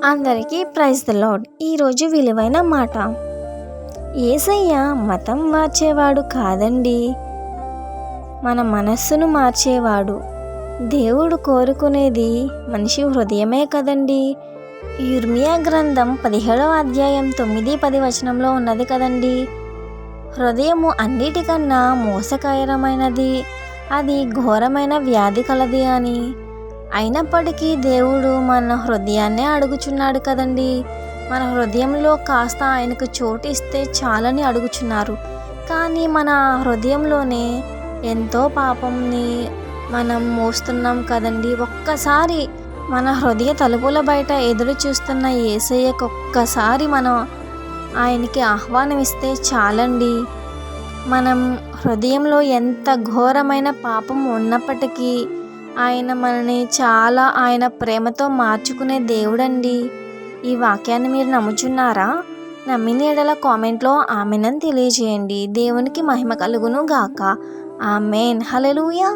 అందరికీ praise the lord. ఈరోజు విలువైన మాట. యేసయ్య మతం మార్చేవాడు కాదండి, మన మనస్సును మార్చేవాడు. దేవుడు కోరుకునేది మనిషి హృదయమే కదండి. యిర్మీయా గ్రంథం 17వ అధ్యాయం 9-10 వచనంలో ఉన్నది కదండి. హృదయము అన్నిటికన్నా మోసకరమైనది, అది ఘోరమైన వ్యాధి కలది అని. అయినప్పటికీ దేవుడు మన హృదయాన్నే అడుగుచున్నాడు కదండి. మన హృదయంలో కాస్త ఆయనకు చోటు ఇస్తే చాలని అడుగుచున్నారు. కానీ మన హృదయంలోనే ఎంతో పాపంని మనం మోస్తున్నాం కదండి. ఒక్కసారి మన హృదయ తలుపుల బయట ఎదురు చూస్తున్న యేసయ్యకు ఒక్కసారి మనం ఆయనకి ఆహ్వానం ఇస్తే చాలండి. మనం హృదయంలో ఎంత ఘోరమైన పాపం ఉన్నప్పటికీ ఆయన మనని చాలా ఆయన ప్రేమతో మార్చుకునే దేవుడండి. ఈ వాక్యాన్ని మీరు నమ్ముచున్నారా? నమ్మిన ఎడల కామెంట్లో ఆమేన్ అని తెలియజేయండి. దేవునికి మహిమ కలుగును గాక. ఆమేన్. హల్లెలూయా.